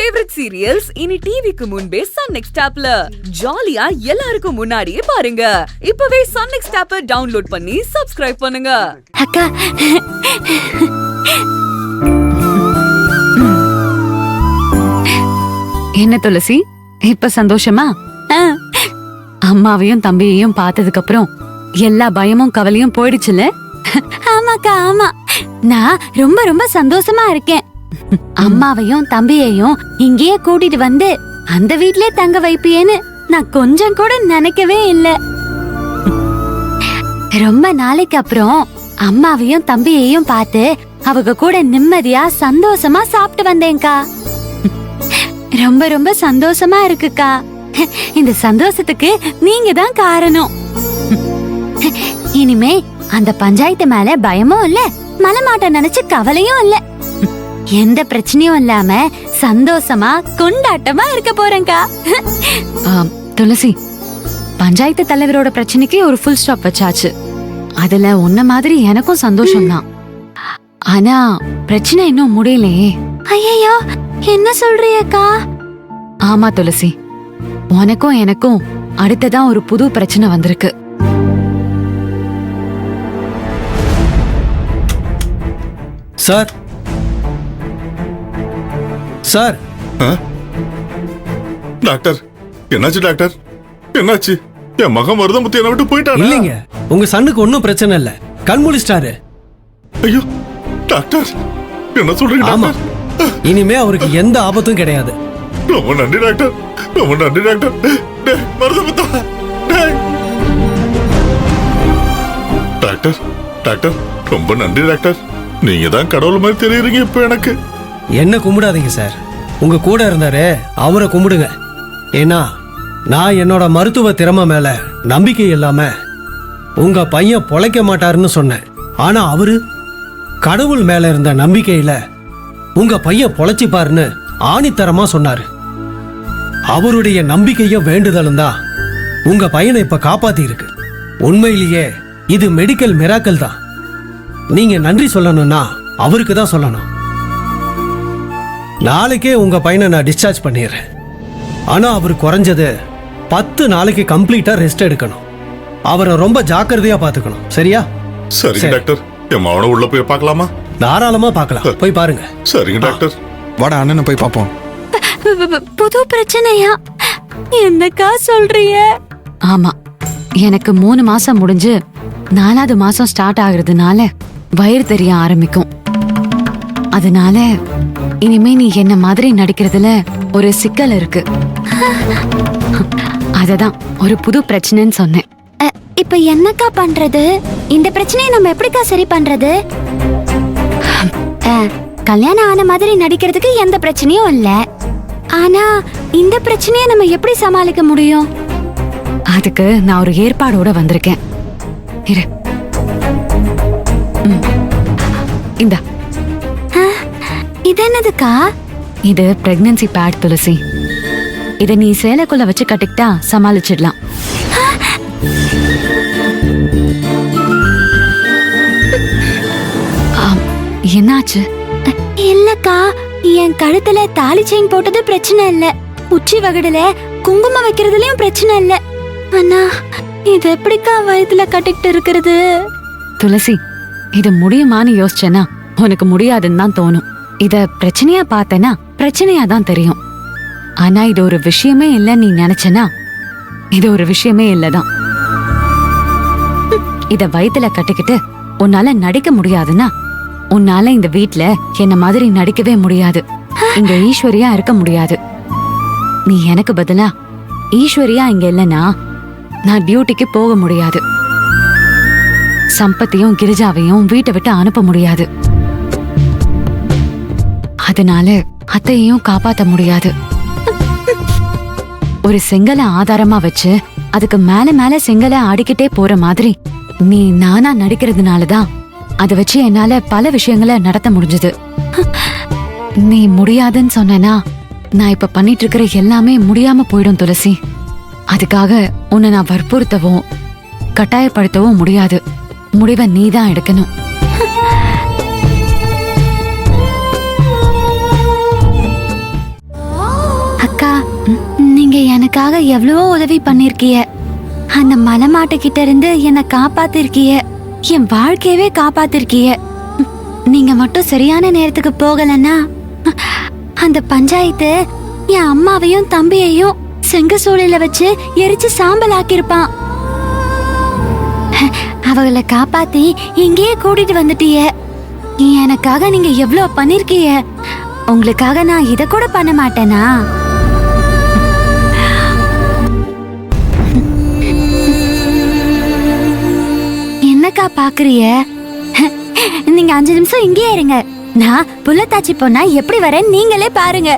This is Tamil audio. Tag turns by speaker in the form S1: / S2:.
S1: ஃபேவரட் சீரியல்ஸ் இனி டிவிக்கு முன்பே சன் நெக்ஸ்ட் ஆப்ல ஜாலியா எல்லாருக்கும் முன்னாடியே பாருங்க. இப்பவே சன் நெக்ஸ்ட் ஆப்பை டவுன்லோட் பண்ணி சப்ஸ்கிரைப் பண்ணுங்க.
S2: அக்கா, என்ன துளசி, இப்ப சந்தோஷமா? அம்மாவையும் தம்பியையும் பார்த்ததுக்கு அப்புறம் எல்லா பயமும் கவலையும் போயிடுச்சுல? ஆமாக்கா, ஆமா. நான் ரொம்ப ரொம்ப சந்தோஷமா இருக்கேன். அம்மாவையும் தம்பியையும் இங்கேயே கூட்டிட்டு வந்து அந்த வீட்லயே தங்க வைப்பியேன்னு நான் கொஞ்சம் கூட நினைக்கவே இல்ல. ரொம்ப நாளைக்கு அப்புறம் அம்மாவையும் தம்பியையும் பார்த்து அவங்க கூட நிம்மதியா சந்தோஷமா சாப்பிட்டு வந்தேன்க்கா. ரொம்ப ரொம்ப சந்தோஷமா இருக்குக்கா. இந்த சந்தோஷத்துக்கு நீங்க தான் காரணம். இனிமே அந்த பஞ்சாயத்து மேல பயமும் இல்ல, மலைமாட்ட நினைச்சு கவலையும் இல்ல. எந்த பிரச்சனையும் இல்லாம சந்தோஷமா கொண்டாட்டமா இருக்க போறேன்க்கா. துளசி, பஞ்சாயத்து தலைவரோட பிரச்சனைக்கு ஒரு ஃபுல் ஸ்டாப் வச்சாச்சு. அதுல உன்ன மாதிரி எனக்கும் சந்தோஷம் தான். ஆனா பிரச்சனை இன்னும் முடியலையே. ஐயோ, என்ன சொல்றியக்கா? ஆமா துளசி, உனக்கும் எனக்கும் அடுத்ததான் ஒரு புது பிரச்சனை வந்திருக்கு.
S3: Sir sir.
S4: டாக்டர், என்னாச்சு டாக்டர்? என்னாச்சு? என் மகன் மருதமுத்து என்ன விட்டு போயிட்டான்.
S3: இல்லைங்க, உங்க சன்னுக்கு ஒன்னும் பிரச்சனை இல்ல, கண் முழிச்சிட்டாரு.
S4: ஐயோ டாக்டர், என்ன சொல்றீங்க?
S3: ஆமா, இனிமே அவருக்கு எந்த ஆபத்தும் கிடையாது.
S4: ரொம்ப நன்றி டாக்டர், ரொம்ப நன்றி டாக்டர். மருதமுத்தா டாக்டர், டாக்டர் ரொம்ப நன்றி டாக்டர். நீங்க தான் கடவுள் மாதிரி தெரியுறீங்க இப்ப எனக்கு.
S3: என்ன கும்பிடாதீங்க சார், உங்க கூட இருந்தாரு அவரை கும்பிடுங்க. ஏன்னா நான் என்னோட மருத்துவ திறமை மேல நம்பிக்கை இல்லாம உங்க பையன் பொழைக்க மாட்டாருன்னு சொன்னேன். ஆனா அவரு கடவுள் மேல இருந்த நம்பிக்கையில உங்க பையன் பொழைச்சிப்பாருன்னு ஆணித்தரமா சொன்னாரு. அவருடைய நம்பிக்கையும் வேண்டுதலும் தான் உங்க பையனை இப்ப காப்பாத்தி இருக்கு. உண்மையிலேயே இது மெடிக்கல் மிராக்கல் தான். நீங்க நன்றி சொல்லணும்னா அவருக்கு தான் சொல்லணும். நாளைக்கே உங்க பையனை நான் டிஸ்சார்ஜ் பண்ணிடுறேன். ஆனா அவர் குறைஞ்சது 10 நாளைக்கு கம்ப்ளீட்டா ரெஸ்ட் எடுக்கணும். அவரை ரொம்ப ஜாக்கிரதையா பாத்துக்கணும். சரியா?
S4: சரிங்க டாக்டர். என் மகனை உள்ள போய் பார்க்கலாமா?
S3: தாராளமா பார்க்கலாம், போய் பாருங்க.
S4: சரிங்க டாக்டர்.
S5: வாடா அண்ணனை போய் பார்ப்போம்.
S2: புது பிரச்சனையா? என்னக்கா சொல்றிய? ஆமா, எனக்கு 3 மாசம் முடிஞ்சு 4வது மாசம் ஸ்டார்ட் ஆகுறதுனால வயிறு தெரிய ஆரம்பிக்கும். அதனால இனிமே நீ என்ன மாதிரி நடிக்கிறதுல ஒரு சிக்கல் இருக்கு. அததான் ஒரு புது பிரச்சனைன்னு சொன்னேன். இப்ப என்னக்கா பண்றது? இந்த பிரச்சனையை நம்ம எப்படிக்கா சரி பண்றது? கல்யாணம் ஆன மாதிரி நடிக்கிறதுக்கு எந்த பிரச்சனையும் இல்ல. ஆனா இந்த பிரச்சனையை நம்ம எப்படி சமாளிக்க முடியும்? அதுக்கு நான் ஒரு ஏற்பாடோட வந்திருக்கேன். இரு, இந்தா. இது என்னதுக்கா? இது பிரெக்னன்சி பேட் துளசி. இத நீ சேலைக்குள்ள வச்சு கட்டிக்கிட்டா சமாளிச்சிடலாம். என்னாச்சு? இல்லக்கா, என் கழுத்துல தாலி செயின் போட்டது பிரச்சனை இல்ல, உச்சி வகடுல குங்குமம் வைக்கிறதுலயும் பிரச்சனை இல்ல. அண்ணா, இது எப்படிக்கா வயித்துல கட்டிக்கிட்டு இருக்கிறது? துளசி, இது முடியுமான்னு யோசிச்சேனா உனக்கு முடியாதுன்னு தான் தோணும். இத பிரச்சனையா பார்த்தனா பிரச்சனையா தான் தெரியும். ஆனா இது ஒரு விஷயமே இல்ல நீ நினைச்சனா இது ஒரு விஷயமே இல்லதான். இத வயித்துல கட்டிக்கிட்டு உன்னால நடிக்க முடியாதுன்னா உன்னால இந்த வீட்ல என்ன மாதிரி நடிக்கவே முடியாது. இங்க ஈஸ்வரியா இருக்க முடியாது. நீ எனக்கு பதிலா ஈஸ்வரியா இங்க இல்லனா நான் டியூட்டிக்கு போக முடியாது. சம்பத்தியும் கிரிஜாவையும் வீட்டை விட்டு அனுப்ப முடியாது. அதனால அத்தையையும் காப்பாத்த முடியாது. ஒரு செங்கலை ஆதாரமா வச்சு அதுக்கு மேல மேல செங்கலை ஆடிக்கிட்டே போற மாதிரி நீ நானா நடிக்கிறதுனாலதான் அதை வச்சு என்னால பல விஷயங்களை நடத்த முடிஞ்சது. நீ முடியாதுன்னு சொன்னா நான் இப்ப பண்ணிட்டு இருக்கிற எல்லாமே முடியாம போயிடும் துளசி. அதுக்காக உன்னை நான் வற்புறுத்தவும் கட்டாயப்படுத்தவும் முடியாது. முடிவை நீதான் எடுக்கணும். நீங்க எனக்காக எவ்வளவோ உதவி பண்ணிருக்கீங்க. அந்த மலை மாட்டுக்கிட்ட இருந்து என்னை காப்பாத்திருக்கீங்க. என் வாழ்க்கையவே காப்பாத்திருக்கீங்க. நீங்க மட்டும் சரியான நேரத்துக்கு போகலன்னா அந்த பஞ்சாயத்து என் அம்மாவையும் தம்பியையும் செங்க சூளையில வச்சு எரிச்சு சாம்பல் ஆக்கிருப்பான். அவங்கள காப்பாத்தி இங்கேயே கூட்டிட்டு வந்துட்டீங்க. எனக்காக நீங்க எவ்வளவு பண்ணிருக்கீங்க. உங்களுக்காக நான் இத கூட பண்ண மாட்டேனா? என்னக்கா பாக்குறிய? நீங்க 5 நிமிஷம் இங்கேயே இருங்க. நான் புள்ளத்தாச்சி பொண்ணா எப்படி வரேன் நீங்களே பாருங்க.